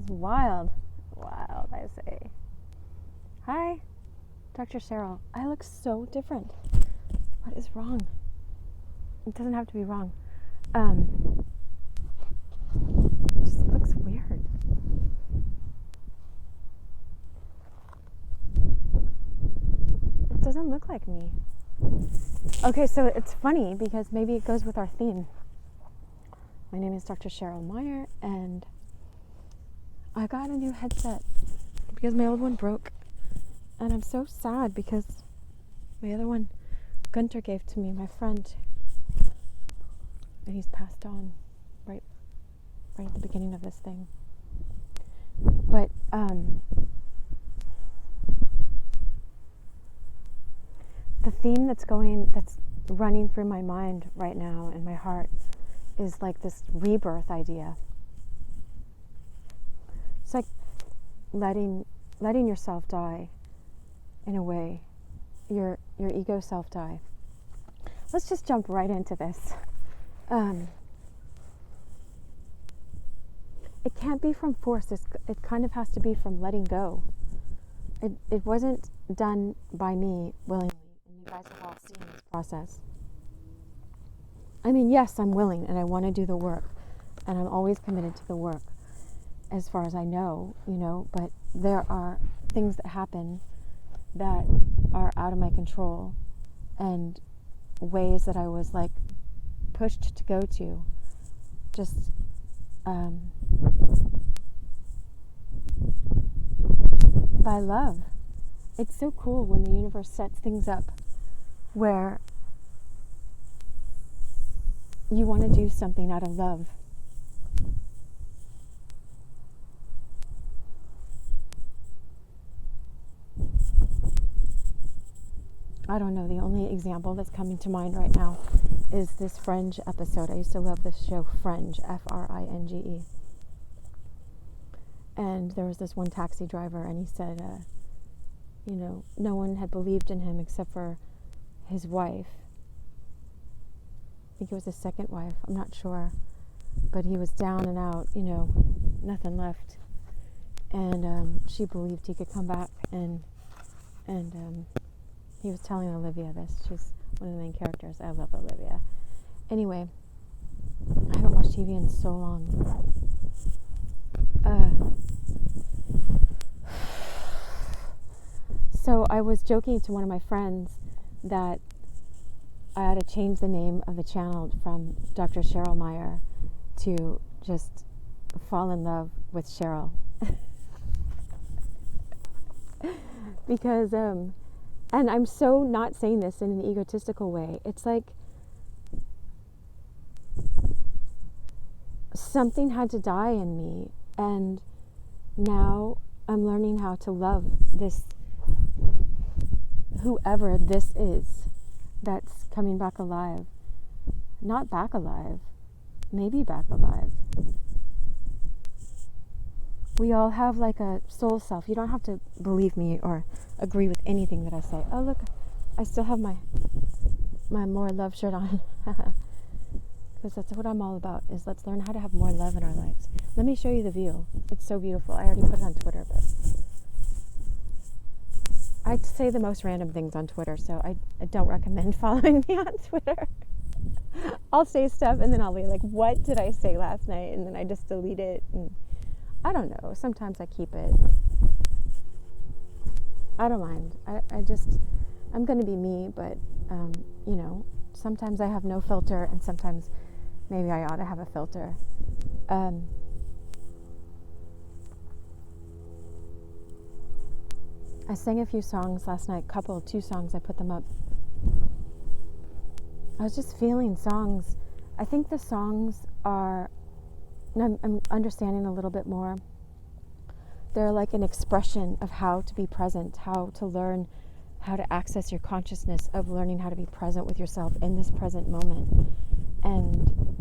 It's wild. Wild, I say. Hi, Dr. Cheryl. I look so different. What is wrong? It doesn't have to be wrong. It just looks weird. It doesn't look like me. Okay, so it's funny because maybe it goes with our theme. My name is Dr. Cheryl Meyer, and I got a new headset because my old one broke. And I'm so sad because my other one, Gunter gave to me, my friend, and he's passed on right at the beginning of this thing. But the theme that's running through my mind right now and my heart is like this rebirth idea. It's like letting yourself die, in a way, your ego self die. Let's just jump right into this. It can't be from force. It kind of has to be from letting go. It wasn't done by me willingly, and you guys have all seen this process. I mean, yes, I'm willing, and I want to do the work, and I'm always committed to the work, as far as I know, but there are things that happen that are out of my control, and ways that I was like pushed to go to, just by love. It's so cool when the universe sets things up where you want to do something out of love. I don't know, the only example that's coming to mind right now is this Fringe episode. I used to love this show, Fringe, Fringe. And there was this one taxi driver, and he said, no one had believed in him except for his wife. I think it was his second wife, I'm not sure. But he was down and out, nothing left. And she believed he could come back, and he was telling Olivia this. She's one of the main characters. I love Olivia. Anyway, I haven't watched TV in so long. So I was joking to one of my friends that I had to change the name of the channel from Dr. Cheryl Meyer to just Fall in Love with Cheryl. Because and I'm so not saying this in an egotistical way. It's like something had to die in me, and now I'm learning how to love this, whoever this is that's coming back alive. Not back alive, maybe back alive. We all have like a soul self. You don't have to believe me or agree with anything that I say. Oh, look, I still have my more love shirt on. Because that's what I'm all about, is let's learn how to have more love in our lives. Let me show you the view. It's so beautiful. I already put it on Twitter, but I say the most random things on Twitter, so I don't recommend following me on Twitter. I'll say stuff and then I'll be like, what did I say last night? And then I just delete it. And I don't know. Sometimes I keep it. I don't mind. I'm going to be me, but, sometimes I have no filter, and sometimes maybe I ought to have a filter. I sang a few songs last night, two songs, I put them up. I was just feeling songs. I think the songs are, I'm understanding a little bit more. They're like an expression of how to be present, how to learn how to access your consciousness, of learning how to be present with yourself in this present moment, and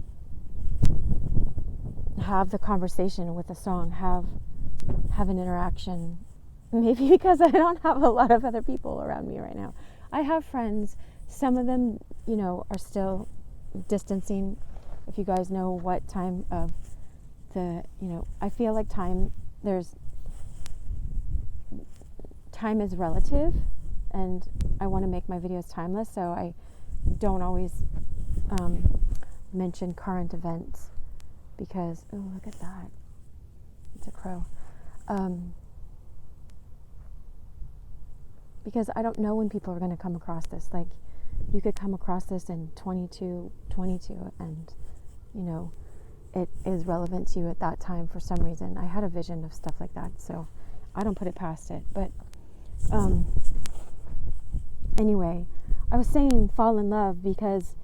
have the conversation with a song, have an interaction. Maybe because I don't have a lot of other people around me right now. I have friends. Some of them, are still distancing. If you guys know what time of the, I feel like time time is relative, and I want to make my videos timeless, so I don't always mention current events because, oh, look at that. It's a crow. Because I don't know when people are going to come across this. Like, you could come across this in 22, and, you know, it is relevant to you at that time for some reason. I had a vision of stuff like that, so I don't put it past it. But anyway, I was saying fall in love because,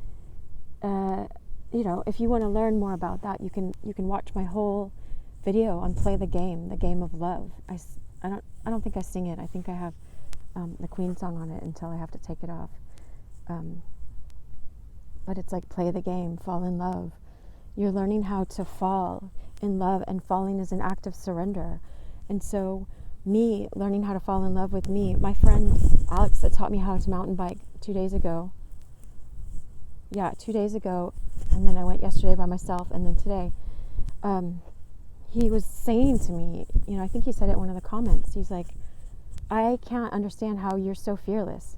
you know, if you want to learn more about that, you can watch my whole video on Play the Game of Love. I don't think I sing it. I think I have the Queen song on it until I have to take it off. But it's like play the game, fall in love. You're learning how to fall in love, and falling is an act of surrender. And so me learning how to fall in love with me, my friend Alex that taught me how to mountain bike 2 days ago. Yeah, 2 days ago, and then I went yesterday by myself, and then today. He was saying to me, you know, I think he said it in one of the comments, he's like, I can't understand how you're so fearless.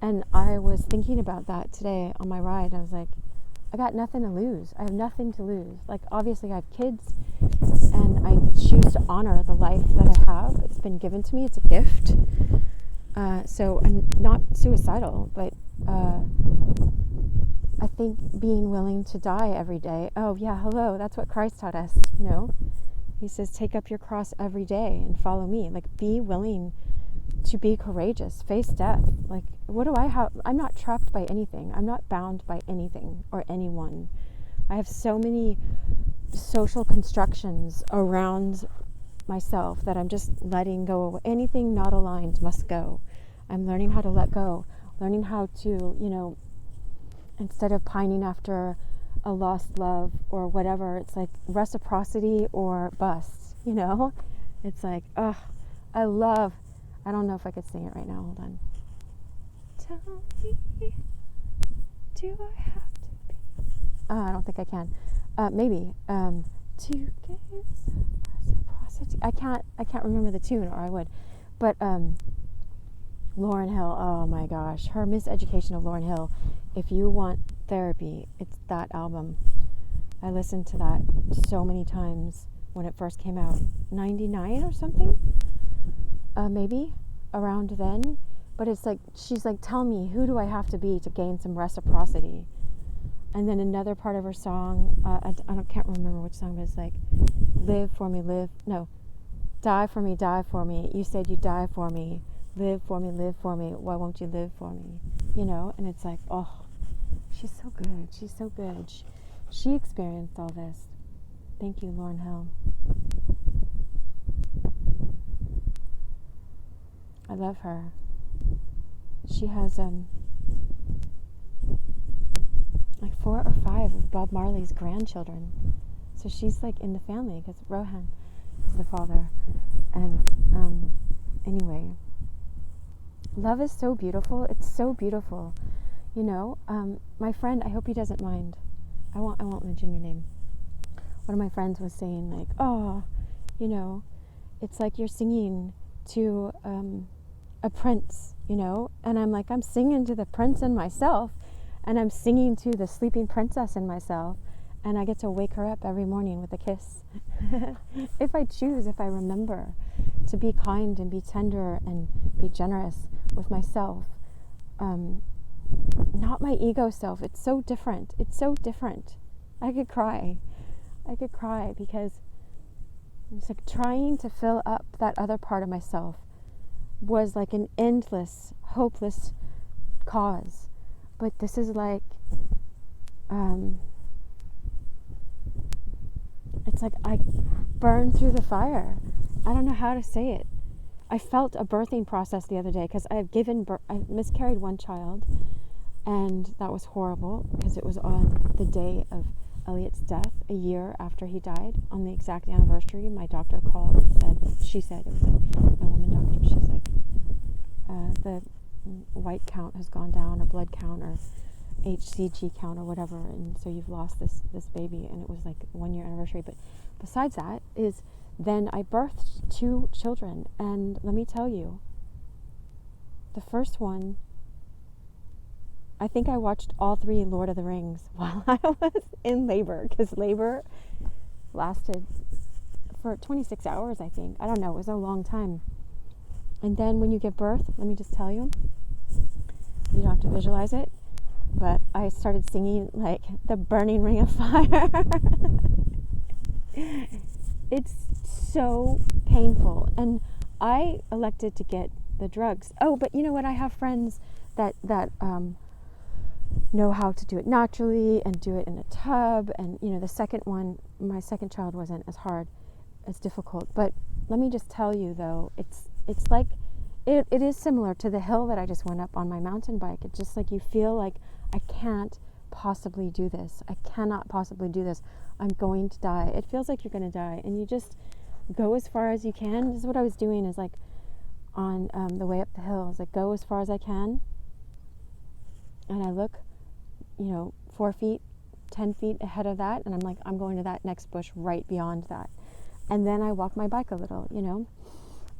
And I was thinking about that today on my ride. I was like, I got nothing to lose. I have nothing to lose. Like, obviously I have kids, and I choose to honor the life that I have. It's been given to me. It's a gift. So I'm not suicidal, but I think being willing to die every day. Oh yeah, hello. That's what Christ taught us, you know. He says, take up your cross every day and follow me. Like, be willing to be courageous, face death. Like, what do I have? I'm not trapped by anything. I'm not bound by anything or anyone. I have so many social constructions around myself that I'm just letting go. Anything not aligned must go. I'm learning how to let go, learning how to, you know, instead of pining after a lost love or whatever, it's like reciprocity or bust, you know? It's like, I don't know if I could sing it right now. Hold on. Tell me, do I have to be? I don't think I can. Maybe. To gain some reciprocity. I can't remember the tune, or I would. But Lauryn Hill, oh my gosh. Her Miseducation of Lauryn Hill. If you want therapy, it's that album. I listened to that so many times when it first came out. 99 or something? Maybe around then. But it's like, she's like, tell me, who do I have to be to gain some reciprocity? And then another part of her song, can't remember which song, but it's like, die for me, die for me. You said you'd die for me. Live for me, live for me. Why won't you live for me? You know, and it's like, oh, she's so good. She's so good. She experienced all this. Thank you, Lauryn Hill. I love her. She has like 4 or 5 of Bob Marley's grandchildren. So she's like in the family because Rohan is the father. And anyway, love is so beautiful. It's so beautiful. You know, my friend, I hope he doesn't mind. I won't mention your name. One of my friends was saying like, oh, you know, it's like you're singing to a prince, you know? And I'm like, I'm singing to the prince in myself, and I'm singing to the sleeping princess in myself, and I get to wake her up every morning with a kiss. If I choose, if I remember to be kind and be tender and be generous with myself, not my ego self. It's so different. It's so different. I could cry because it's like trying to fill up that other part of myself was like an endless, hopeless cause. But this is like, it's like I burned through the fire. I don't know how to say it. I felt a birthing process the other day because I miscarried one child, and that was horrible because it was on the day of Elliot's death, a year after he died, on the exact anniversary. My doctor called and she said, it was a woman doctor, she's like, the white count has gone down, or blood count, or HCG count, or whatever, and so you've lost this baby, and it was like 1 year anniversary. But besides that is then I birthed 2 children. And let me tell you, the first one, I think I watched all 3 Lord of the Rings while I was in labor, because labor lasted for 26 hours, I think. I don't know, it was a long time. And then when you give birth, let me just tell you, you don't have to visualize it, but I started singing like the burning ring of fire. It's so painful. And I elected to get the drugs. Oh, but you know what? I have friends that know how to do it naturally and do it in a tub. And, you know, the second one, my second child wasn't as hard, as difficult. But let me just tell you, though, it's like, it is similar to the hill that I just went up on my mountain bike. It's just like you feel like, I can't possibly do this. I cannot possibly do this. I'm going to die. It feels like you're going to die. And you just go as far as you can. This is what I was doing, is like on the way up the hill. Is like, go as far as I can. And I look, 4 feet, 10 feet ahead of that. And I'm like, I'm going to that next bush right beyond that. And then I walk my bike a little,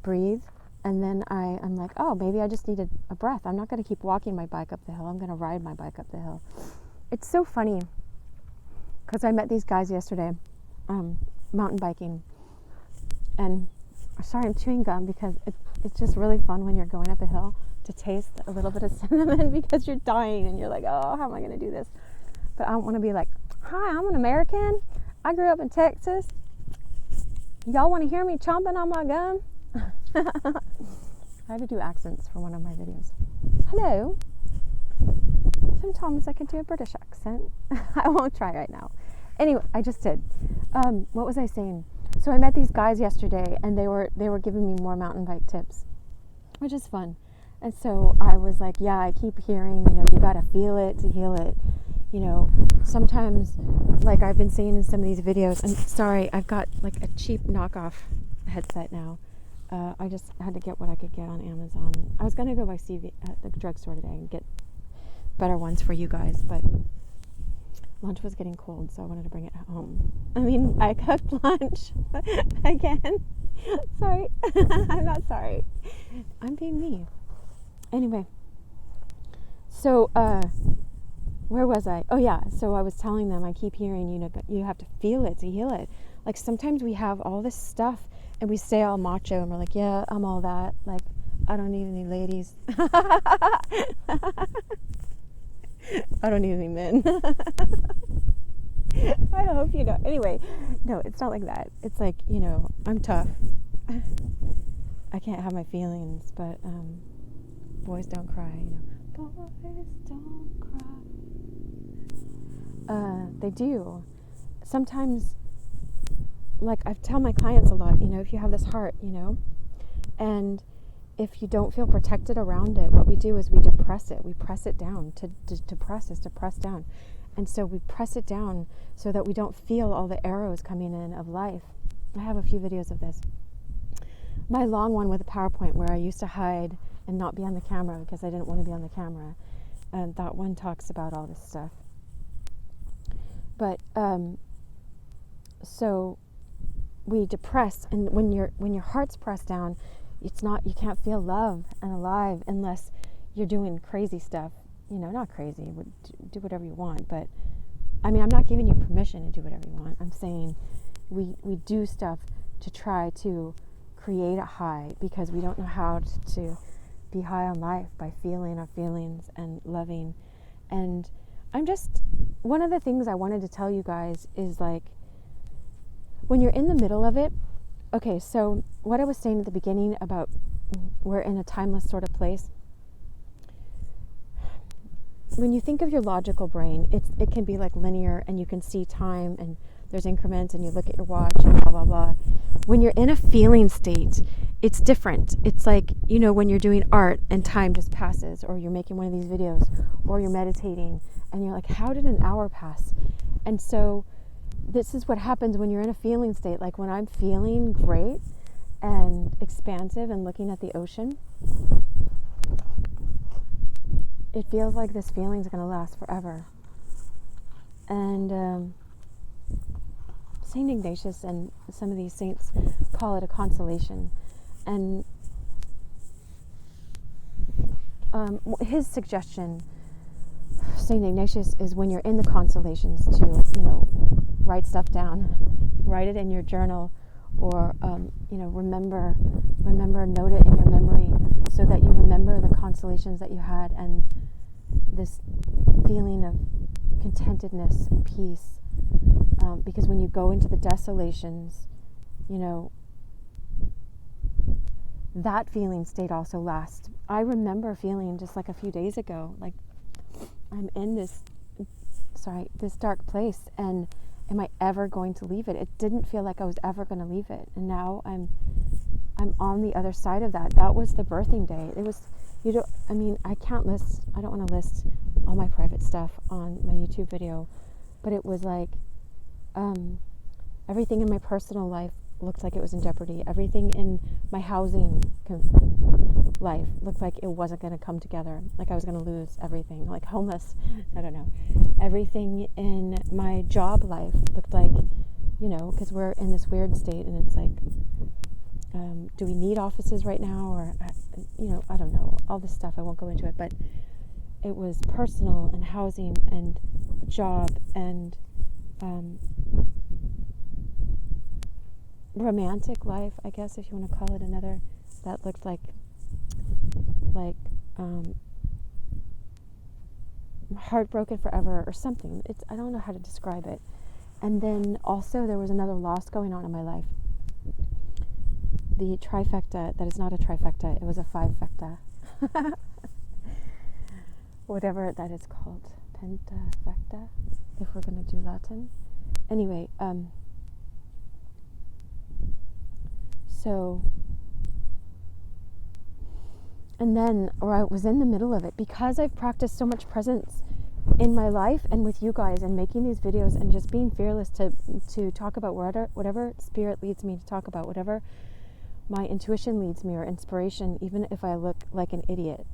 breathe. And then I'm like, oh, maybe I just needed a breath. I'm not going to keep walking my bike up the hill. I'm going to ride my bike up the hill. It's so funny because I met these guys yesterday, mountain biking. And sorry, I'm chewing gum because it's just really fun when you're going up a hill to taste a little bit of cinnamon because you're dying and you're like, oh, how am I going to do this? But I don't want to be like, hi, I'm an American. I grew up in Texas. Y'all want to hear me chomping on my gum? I had to do accents for one of my videos. Hello. Sometimes I can do a British accent. I won't try right now. Anyway, I just did. What was I saying? So I met these guys yesterday, and they were giving me more mountain bike tips, which is fun. And so I was like, yeah, I keep hearing, you got to feel it to heal it. Sometimes, like I've been saying in some of these videos, and sorry, I've got like a cheap knockoff headset now. I just had to get what I could get on Amazon. I was going to go by CV at the drugstore today and get better ones for you guys, but lunch was getting cold, so I wanted to bring it home. I mean, I cooked lunch again. Sorry. I'm not sorry. I'm being me. Anyway, so where was I? Oh yeah, so I was telling them, I keep hearing, you have to feel it to heal it. Like sometimes we have all this stuff and we stay all macho and we're like, yeah, I'm all that. Like, I don't need any ladies. I don't need any men. I hope you know. Anyway, no, it's not like that. It's like, I'm tough. I can't have my feelings, but boys don't cry, Boys don't cry. They do. Sometimes, like I tell my clients a lot, if you have this heart, and if you don't feel protected around it, what we do is we depress it. We press it down. To depress is to press down. And so we press it down so that we don't feel all the arrows coming in of life. I have a few videos of this. My long one with a PowerPoint where I used to hide and not be on the camera because I didn't want to be on the camera. And that one talks about all this stuff. But so we depress, and when your heart's pressed down, you can't feel love and alive unless you're doing crazy stuff. Not crazy, do whatever you want, but I mean, I'm not giving you permission to do whatever you want. I'm saying we do stuff to try to create a high because we don't know how to be high on life by feeling our feelings and loving. And one of the things I wanted to tell you guys is like, when you're in the middle of it, okay, so what I was saying at the beginning about we're in a timeless sort of place. When you think of your logical brain, it can be like linear and you can see time and there's increments and you look at your watch and blah, blah, blah. When you're in a feeling state, it's different. It's like, when you're doing art and time just passes, or you're making one of these videos, or you're meditating and you're like, how did an hour pass? And so this is what happens when you're in a feeling state. Like when I'm feeling great and expansive and looking at the ocean, it feels like this feeling is going to last forever. And Saint Ignatius and some of these saints call it a consolation. And his suggestion, Saint Ignatius, is when you're in the consolations to, write stuff down, write it in your journal, or remember, note it in your memory, so that you remember the consolations that you had and this feeling of contentedness and peace. Because when you go into the desolations, that feeling state also lasts. I remember feeling just like a few days ago, like I'm in this dark place, and am I ever going to leave it? It didn't feel like I was ever going to leave it, and now I'm on the other side of that. That was the birthing day. It was, I don't want to list all my private stuff on my YouTube video, but it was like everything in my personal life looked like it was in jeopardy. Everything in my housing life looked like it wasn't going to come together, like I was going to lose everything, like homeless, I don't know. Everything in my job life looked like, because we're in this weird state, and it's like, do we need offices right now, or I don't know, all this stuff. I won't go into it, but it was personal and housing and job and romantic life, I guess, if you want to call it another, that looked like heartbroken forever or something. I don't know how to describe it. And then also there was another loss going on in my life. The trifecta, that is not a trifecta, it was a fivefecta. Whatever that is called. Pentafecta, if we're going to do Latin. Anyway, and then, or I was in the middle of it, because I've practiced so much presence in my life and with you guys, and making these videos and just being fearless to talk about whatever spirit leads me to talk about, whatever my intuition leads me, or inspiration, even if I look like an idiot,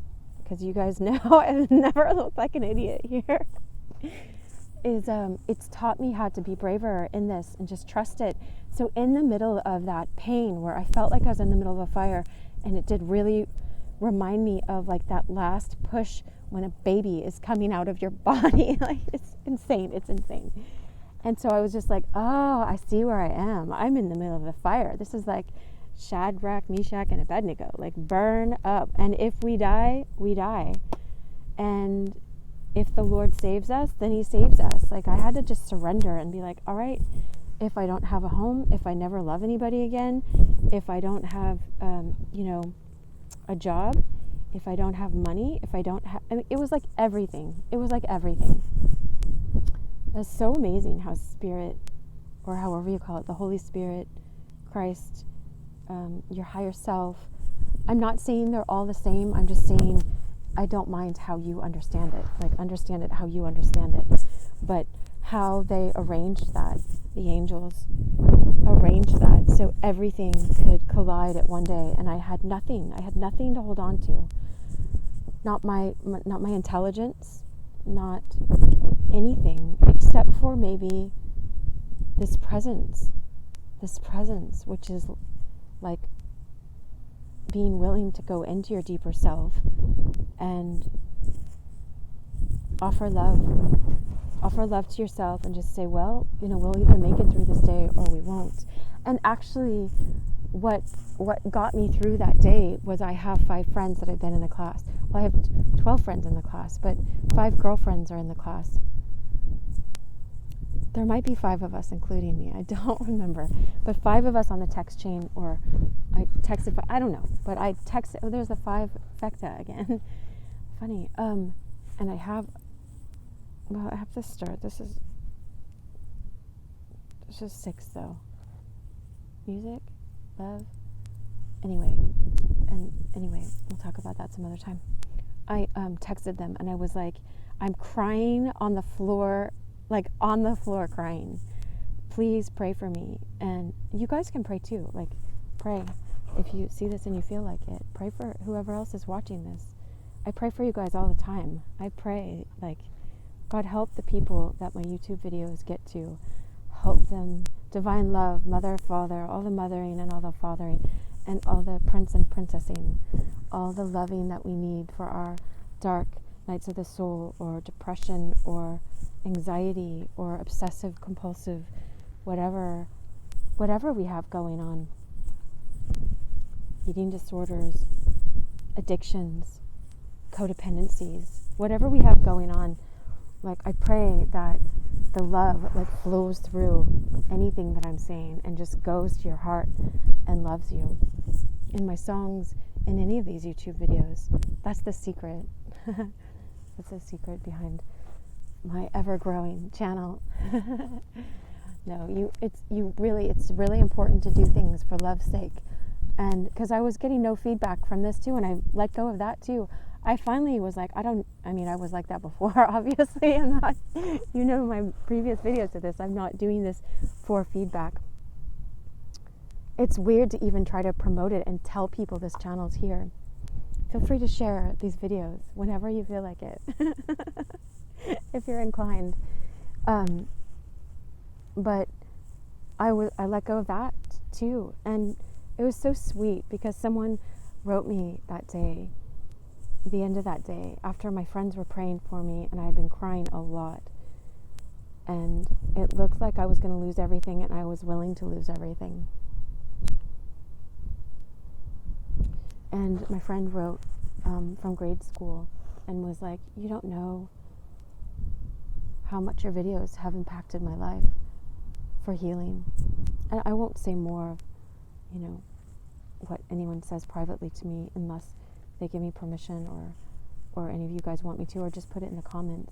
because you guys know I've never looked like an idiot here, it's taught me how to be braver in this and just trust it. So in the middle of that pain, where I felt like I was in the middle of a fire, and it did really remind me of like that last push when a baby is coming out of your body. Like, it's insane. And so I was just like, oh, I see where I am. I'm in the middle of the fire. This is like Shadrach, Meshach, and Abednego, like burn up. And if we die, we die. And if the Lord saves us, then he saves us. Like, I had to just surrender and be like, all right, if I don't have a home, if I never love anybody again, if I don't have, a job, if I don't have money, if I don't have, it was like everything. That's so amazing how spirit, or however you call it, the Holy Spirit, Christ, your higher self, I'm not saying they're all the same. I'm just saying I don't mind how you understand it. Like, understand it how you understand it. But how they arranged that, the angels arranged that so everything could collide at one day, and I had nothing to hold on to. Not my intelligence, not anything, except for maybe this presence, which is like being willing to go into your deeper self and offer love to yourself, and just say, well, we'll either make it through this day or we won't. And actually, what got me through that day was I have 5 friends that I've been in the class. Well, I have 12 friends in the class, but 5 girlfriends are in the class. There might be 5 of us, including me. I don't remember. But 5 of us on the text chain, or I texted, I don't know. But I texted, oh, there's the 5 fecta again. Funny. And I have to start. This is 6 though. Music, love. Anyway, we'll talk about that some other time. I texted them, and I was like, I'm crying on the floor, crying. Please pray for me. And you guys can pray too. Like, pray. If you see this and you feel like it, pray for whoever else is watching this. I pray for you guys all the time. I pray, like, God help the people that my YouTube videos get to. Help them divine love, mother, father, all the mothering and all the fathering, and all the prince and princessing, all the loving that we need for our dark nights of the soul, or depression, or anxiety, or obsessive compulsive, whatever we have going on, eating disorders, addictions, codependencies, whatever we have going on. Like, I pray that the love like flows through anything that I'm saying and just goes to your heart and loves you. In my songs, in any of these YouTube videos, that's the secret. That's the secret behind my ever-growing channel. No, it's really important to do things for love's sake. And because I was getting no feedback from this too, and I let go of that too, I finally was like, I was like that before, obviously. I'm not, my previous videos of this, I'm not doing this for feedback. It's weird to even try to promote it and tell people this channel's here. Feel free to share these videos whenever you feel like it, if you're inclined. But I let go of that too. And it was so sweet because someone wrote me that day, the end of that day, after my friends were praying for me and I had been crying a lot. And it looked like I was going to lose everything, and I was willing to lose everything. And my friend wrote from grade school and was like, you don't know how much your videos have impacted my life for healing. And I won't say more of, what anyone says privately to me unless they give me permission, or any of you guys want me to, or just put it in the comments.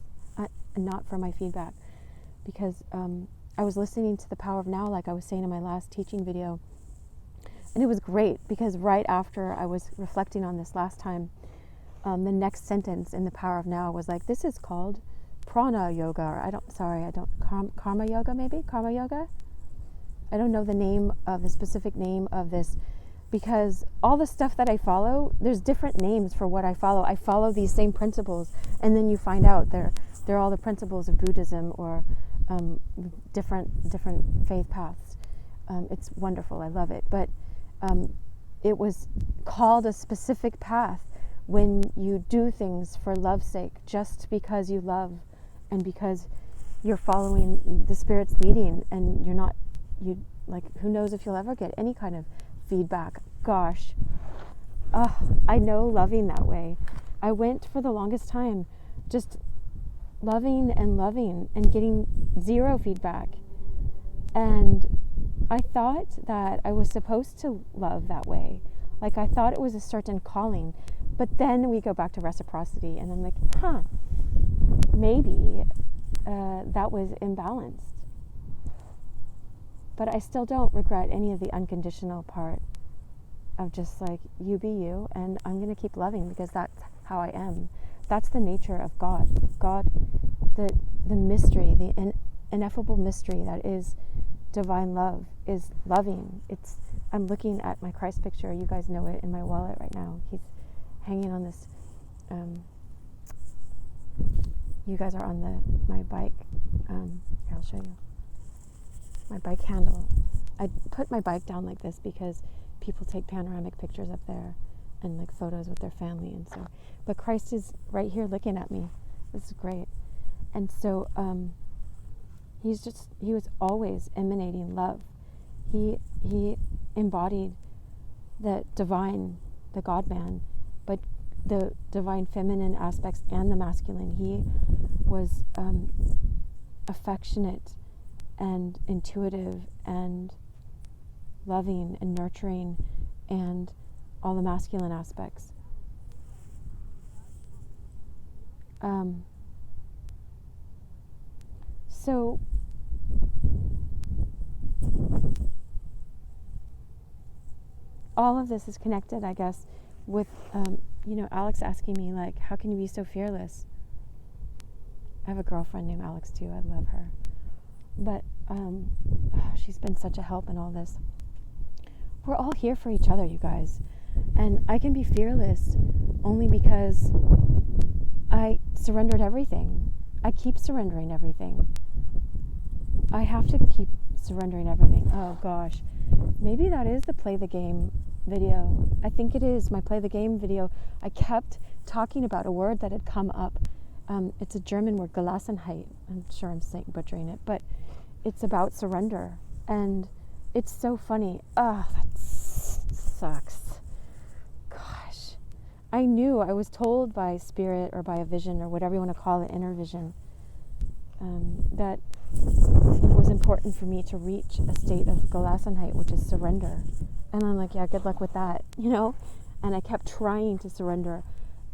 Not for my feedback, because I was listening to The Power of Now, like I was saying in my last teaching video, and it was great because right after I was reflecting on this last time, the next sentence in The Power of Now was like, this is called prana yoga, or karma yoga, maybe? Karma yoga? I don't know the specific name of this, because all the stuff that I follow, there's different names for what I follow. I follow these same principles, and then you find out they're all the principles of Buddhism, or different faith paths. It's wonderful. I love it. But it was called a specific path when you do things for love's sake, just because you love and because you're following the Spirit's leading, and who knows if you'll ever get any kind of feedback. Gosh, I know loving that way. I went for the longest time just loving and getting zero feedback. And I thought that I was supposed to love that way. Like, I thought it was a certain calling. But then we go back to reciprocity, and I'm like, maybe that was imbalanced. But I still don't regret any of the unconditional part of just like, you be you, and I'm going to keep loving because that's how I am. That's the nature of God. God, the mystery, the ineffable mystery that is divine love, is loving. I'm looking at my Christ picture. You guys know it in my wallet right now. He's hanging on this. You guys are on my bike. Here, I'll show you. My bike handle. I put my bike down like this because people take panoramic pictures up there and like photos with their family, and so, but Christ is right here looking at me. This is great. And so he was always emanating love. He embodied the divine, the God-man, but the divine feminine aspects and the masculine. He was affectionate and intuitive and loving and nurturing, and all the masculine aspects. So all of this is connected, I guess, with Alex asking me, like, how can you be so fearless? I have a girlfriend named Alex too. I love her, but she's been such a help in all this. We're all here for each other, you guys. And I can be fearless only because I surrendered everything. I keep surrendering everything. I have to keep surrendering everything. Oh gosh, maybe that is the play the game video. I think it is my play the game video. I kept talking about a word that had come up. It's a German word, Gelassenheit. I'm sure I'm butchering it, but it's about surrender. And it's so funny. That sucks. Gosh. I knew, I was told by spirit or by a vision or whatever you want to call it, inner vision, that it was important for me to reach a state of Gelassenheit, which is surrender. And I'm like, yeah, good luck with that, And I kept trying to surrender.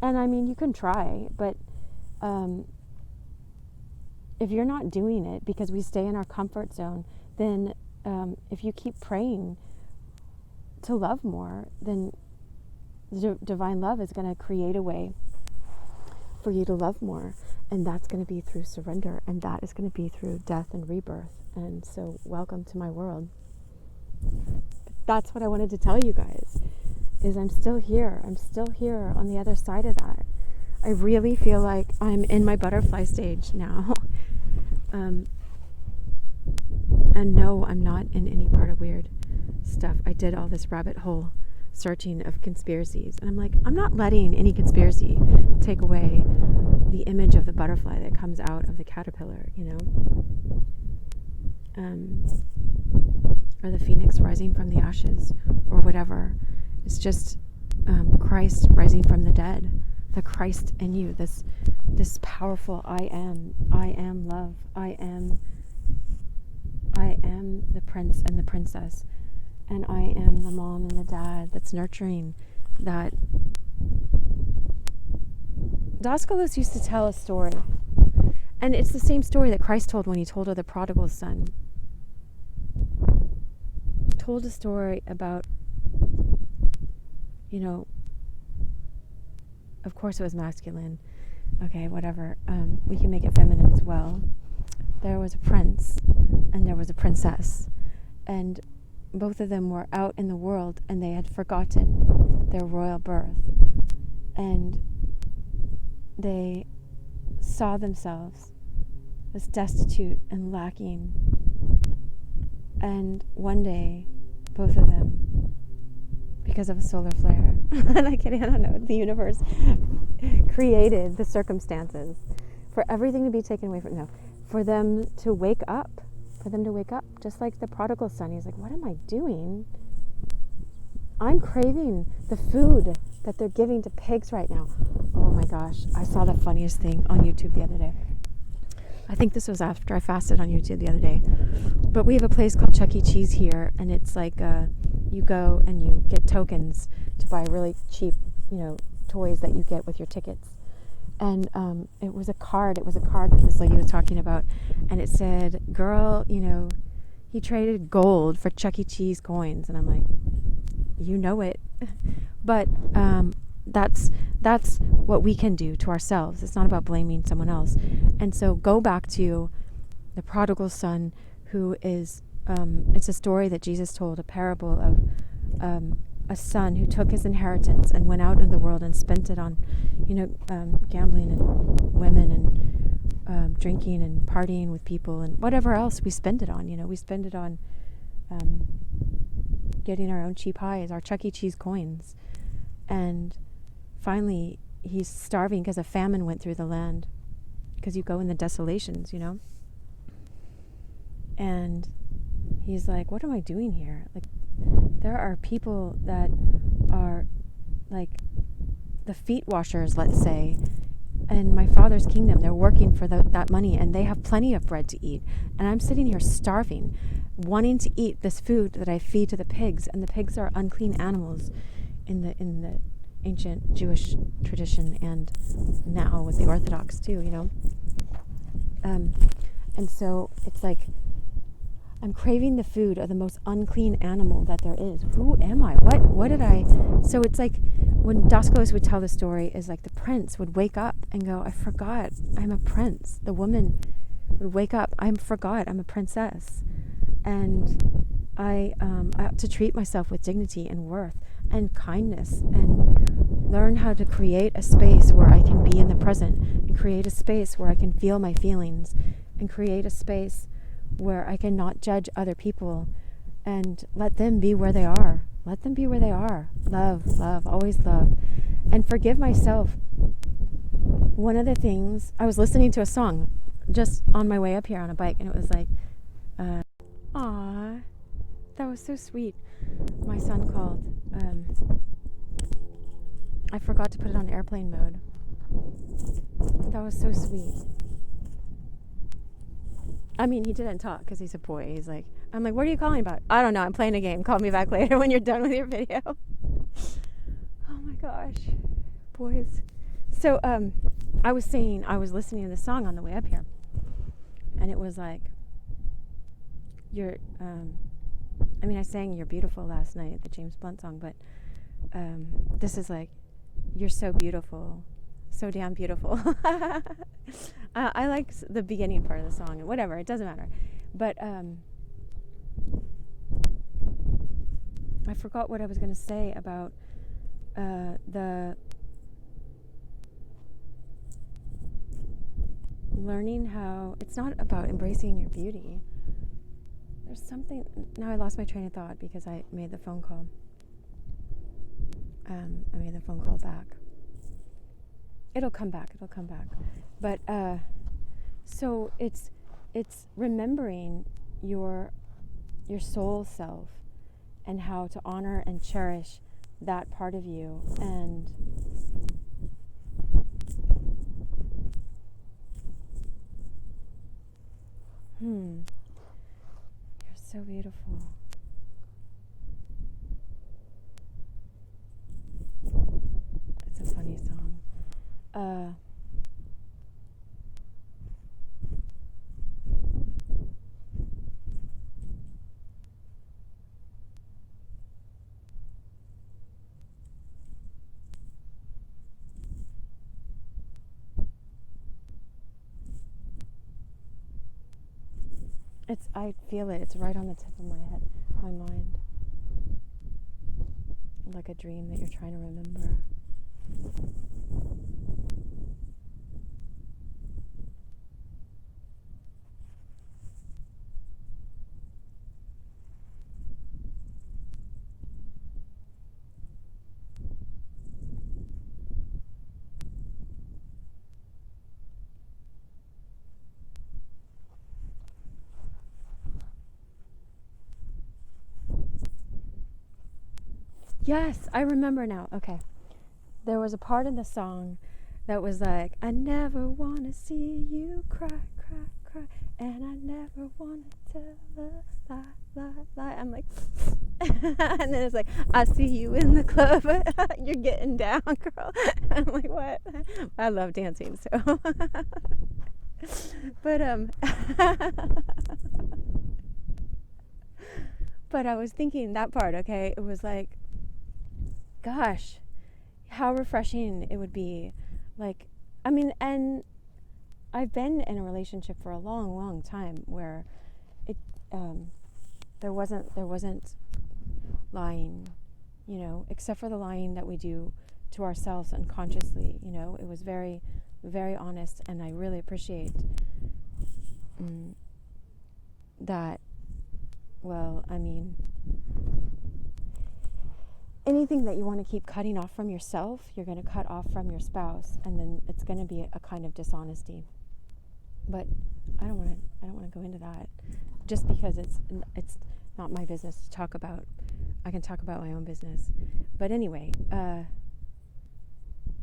And I mean, you can try, but if you're not doing it because we stay in our comfort zone, then if you keep praying to love more, then divine love is going to create a way for you to love more. And that's going to be through surrender. And that is going to be through death and rebirth. And so welcome to my world. That's what I wanted to tell you guys, is I'm still here. I'm still here on the other side of that. I really feel like I'm in my butterfly stage now. And no, I'm not in any part of weird stuff. I did all this rabbit hole searching of conspiracies. And I'm like, I'm not letting any conspiracy take away the image of the butterfly that comes out of the caterpillar, or the phoenix rising from the ashes, or whatever. It's just Christ rising from the dead, the Christ in you, this powerful I am love, I am the prince and the princess, and I am the mom and the dad that's nurturing that. Daskalos used to tell a story, and it's the same story that Christ told when he told of the prodigal son. Told a story about, of course it was masculine. Okay, whatever. We can make it feminine as well. There was a prince and there was a princess, and both of them were out in the world and they had forgotten their royal birth, and they saw themselves as destitute and lacking. And one day, both of them, because of a solar flare, I don't know, the universe created the circumstances for everything to be taken away from them, for them to wake up, just like the prodigal son. He's like, what am I doing? I'm craving the food that they're giving to pigs right now. Oh my gosh, I saw the funniest thing on YouTube the other day. I think this was after I fasted on YouTube the other day. But we have a place called Chuck E. Cheese here, and it's like you go and you get tokens to buy really cheap, toys that you get with your tickets. And it was a card that this lady was talking about, and it said, girl, he traded gold for Chuck E. Cheese coins. And I'm like, it. But that's what we can do to ourselves. It's not about blaming someone else. And so go back to the prodigal son, who is, it's a story that Jesus told, a parable of a son who took his inheritance and went out into the world and spent it on, gambling and women and drinking and partying with people and whatever else we spend it on. We spend it on getting our own cheap highs, our Chuck E. Cheese coins. And finally, he's starving because a famine went through the land, because you go in the desolations, And he's like, what am I doing here? Like, there are people that are like the feet washers, let's say, in my Father's kingdom. They're working for that money, and they have plenty of bread to eat. And I'm sitting here starving, wanting to eat this food that I feed to the pigs, and the pigs are unclean animals in the ancient Jewish tradition, and now with the Orthodox too, and so it's like I'm craving the food of the most unclean animal that there is. Who am I? What did I? So it's like when Daskalos would tell the story, is like the prince would wake up and go, I forgot I'm a prince. The woman would wake up, I forgot I'm a princess, and I ought to treat myself with dignity and worth and kindness, and learn how to create a space where I can be in the present, and create a space where I can feel my feelings, and create a space where I can not judge other people and let them be where they are. Let them be where they are. Love, love, always love. And forgive myself. One of the things, I was listening to a song just on my way up here on a bike, and it was like, aw, that was so sweet. My son called. I forgot to put it on airplane mode. That was so sweet. I mean, he didn't talk because he's a boy. He's like, I'm like, what are you calling about? I don't know. I'm playing a game. Call me back later when you're done with your video. Oh my gosh. Boys. So, I was listening to the song on the way up here. And it was like, I sang You're Beautiful last night, the James Blunt song, but this is like, you're so beautiful. So damn beautiful. I like the beginning part of the song, and whatever, it doesn't matter. But I forgot what I was going to say about the learning how it's not about embracing your beauty. There's something. Now I lost my train of thought because I made the phone call. I made the phone call back. It'll come back. But so it's remembering your soul self and how to honor and cherish that part of you. And you're so beautiful. It's a funny song. I feel it. It's right on the tip of my head, my mind. Like a dream that you're trying to remember. Yes, I remember now. Okay. There was a part in the song that was like, I never want to see you cry, cry, cry, and I never want to tell a lie, lie, lie. I'm like, and then it's like, I see you in the club. You're getting down, girl. I'm like, what? I love dancing, so. But but I was thinking that part, okay? It was like, gosh, how refreshing it would be. Like, I mean, and I've been in a relationship for a long, long time where it there wasn't lying, except for the lying that we do to ourselves unconsciously. It was very, very honest, and I really appreciate that. Well, I mean, anything that you want to keep cutting off from yourself, you're going to cut off from your spouse, and then it's going to be a kind of dishonesty. But I don't want to go into that, just because it's not my business to talk about. I can talk about my own business, but anyway,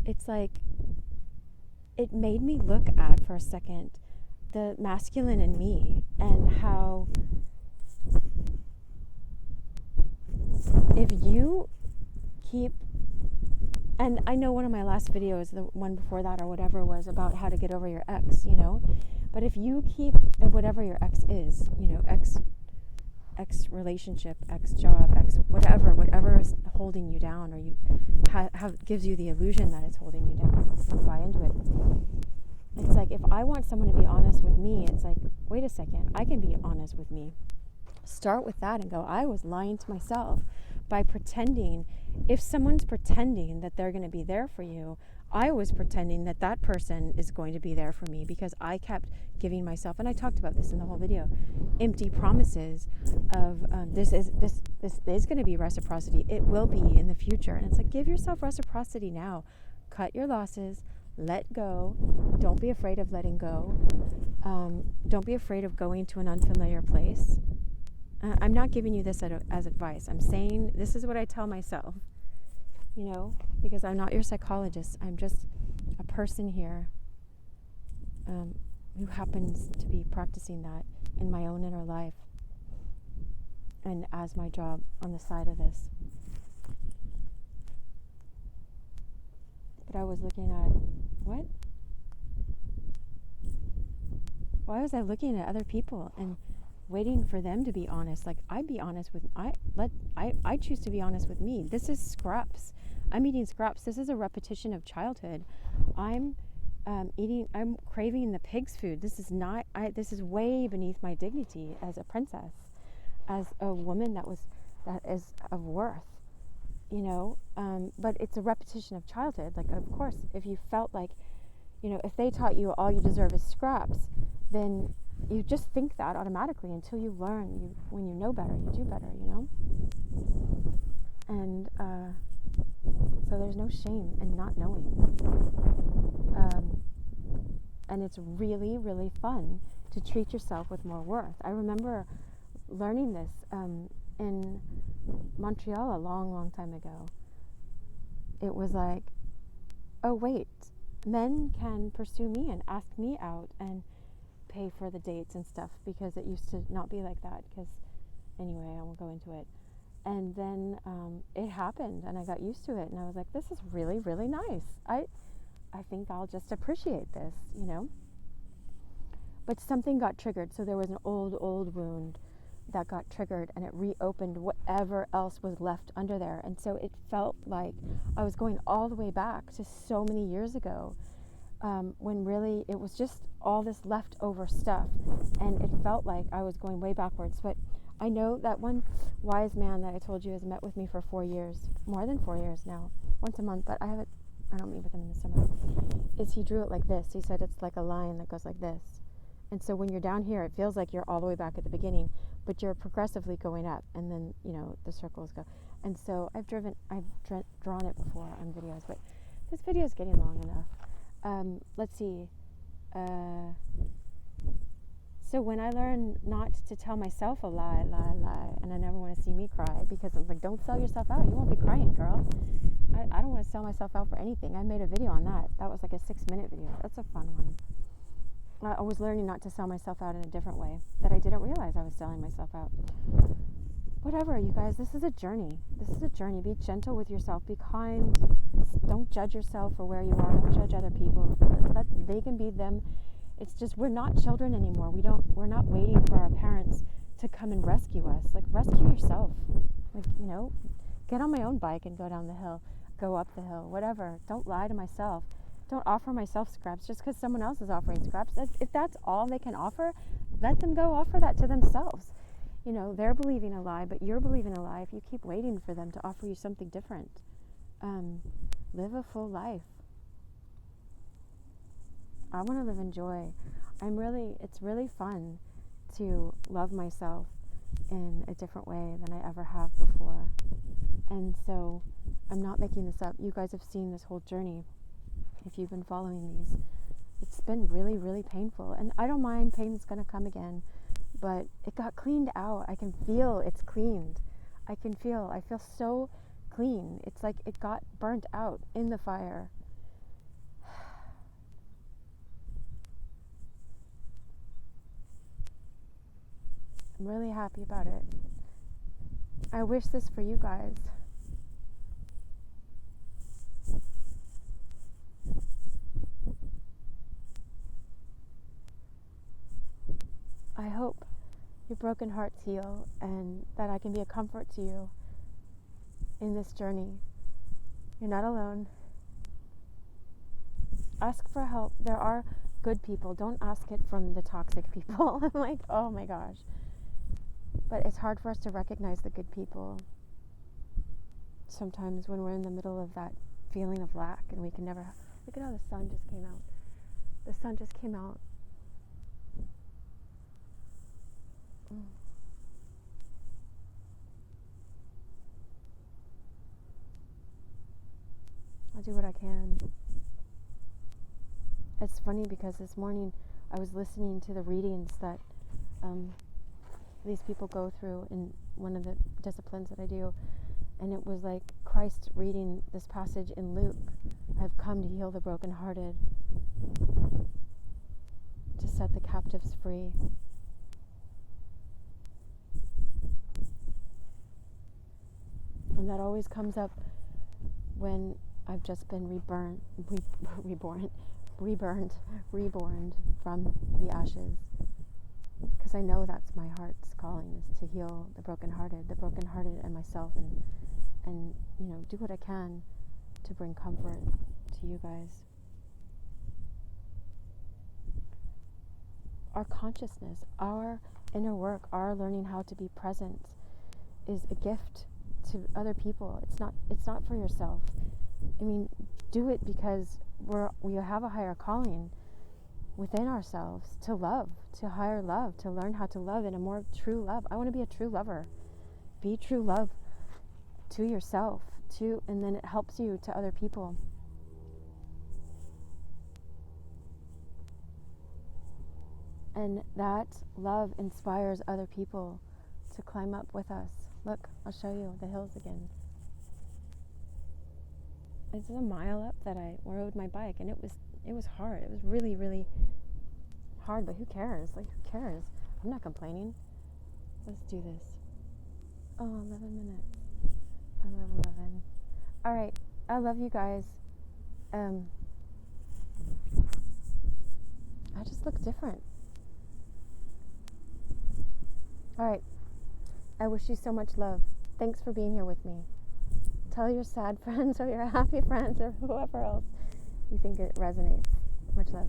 it's like it made me look at for a second the masculine in me, and how if you keep, and I know one of my last videos, the one before that or whatever, was about how to get over your ex, but if you keep whatever your ex is, ex relationship, ex job, ex whatever is holding you down, or you gives you the illusion that it's holding you down, don't buy into it. It's like, if I want someone to be honest with me, it's like, wait a second, I can be honest with me. Start with that and go, I was lying to myself by pretending. If someone's pretending that they're going to be there for you, I was pretending that that person is going to be there for me because I kept giving myself, and I talked about this in the whole video, empty promises of this is going to be reciprocity. It will be in the future. And it's like, give yourself reciprocity now. Cut your losses. Let go. Don't be afraid of letting go. Don't be afraid of going to an unfamiliar place. I'm not giving you this as advice. I'm saying this is what I tell myself, you know, because I'm not your psychologist. I'm just a person here who happens to be practicing that in my own inner life and as my job on the side of this. But I was looking at, what? Why was I looking at other people and waiting for them to be honest? Like, I'd be honest with, I choose to be honest with me. This is scraps. I'm eating scraps. This is a repetition of childhood. I'm craving the pig's food. This is way beneath my dignity as a princess, as a woman that is of worth, you know. But it's a repetition of childhood. Like, of course, if you felt like, you know, if they taught you all you deserve is scraps, then you just think that automatically until you learn. When you know better, you do better, you know. And so there's no shame in not knowing. And it's really, really fun to treat yourself with more worth. I remember learning this in Montreal a long, long time ago. It was like, oh wait, men can pursue me and ask me out and pay for the dates and stuff, because it used to not be like that. Because anyway, I won't go into it. And then it happened, and I got used to it, and I was like, this is really, really nice. I think I'll just appreciate this, you know. But something got triggered. So there was an old wound that got triggered, and it reopened whatever else was left under there. And so it felt like I was going all the way back to so many years ago, when really it was just all this leftover stuff. And it felt like I was going way backwards. But I know that one wise man that I told you has met with me for 4 years, more than 4 years now, once a month, but I don't meet with him in the summer, is he drew it like this. He said it's like a line that goes like this. And so when you're down here, it feels like you're all the way back at the beginning, but you're progressively going up, and then, you know, the circles go. And so I've drawn it before on videos, but this video is getting long enough. Let's see. So when I learn not to tell myself a lie, and I never want to see me cry, because I'm like, don't sell yourself out. You won't be crying, girl. I don't want to sell myself out for anything. I made a video on that. That was like a 6-minute video. That's a fun one. I was learning not to sell myself out in a different way that I didn't realize I was selling myself out. Whatever, you guys, this is a journey. This is a journey. Be gentle with yourself. Be kind. Don't judge yourself for where you are. Don't judge other people. They can be them. It's just, we're not children anymore. We're not waiting for our parents to come and rescue us. Like, rescue yourself. Like, you know, get on my own bike and go down the hill, go up the hill, whatever. Don't lie to myself. Don't offer myself scraps just because someone else is offering scraps. If that's all they can offer, let them go offer that to themselves. You know, they're believing a lie, but you're believing a lie if you keep waiting for them to offer you something different. Live a full life. I want to live in joy. It's really fun to love myself in a different way than I ever have before. And so I'm not making this up. You guys have seen this whole journey. If you've been following these, it's been really, really painful. And I don't mind, pain's going to come again, but it got cleaned out. I can feel it's cleaned. I feel so clean. It's like it got burnt out in the fire. I'm really happy about it. I wish this for you guys. I hope your broken hearts heal, and that I can be a comfort to you in this journey. You're not alone. Ask for help. There are good people. Don't ask it from the toxic people. I'm like, oh my gosh. But it's hard for us to recognize the good people sometimes when we're in the middle of that feeling of lack, and we can never Look at how the sun just came out. The sun just came out. I'll do what I can. It's funny because this morning I was listening to the readings that these people go through in one of the disciplines that I do, and it was like Christ reading this passage in Luke. I've come to heal the brokenhearted, to set the captives free. And that always comes up when I've just been reborn from the ashes. Because I know that's my heart's calling, is to heal the brokenhearted and myself, and do what I can to bring comfort to you guys. Our consciousness, our inner work, our learning how to be present is a gift to other people. It's not for yourself. I mean, do it because we have a higher calling within ourselves to love, to higher love, to learn how to love in a more true love. I want to be a true lover. Be true love to yourself, and then it helps you to other people. And that love inspires other people to climb up with us. Look, I'll show you the hills again. It's a mile up that I rode my bike, and it was hard. It was really, really hard, but who cares? Like, who cares? I'm not complaining. Let's do this. Oh, 11 minutes. I love 11. All right. I love you guys. I just look different. All right. I wish you so much love. Thanks for being here with me. Tell your sad friends or your happy friends or whoever else you think it resonates. Much love.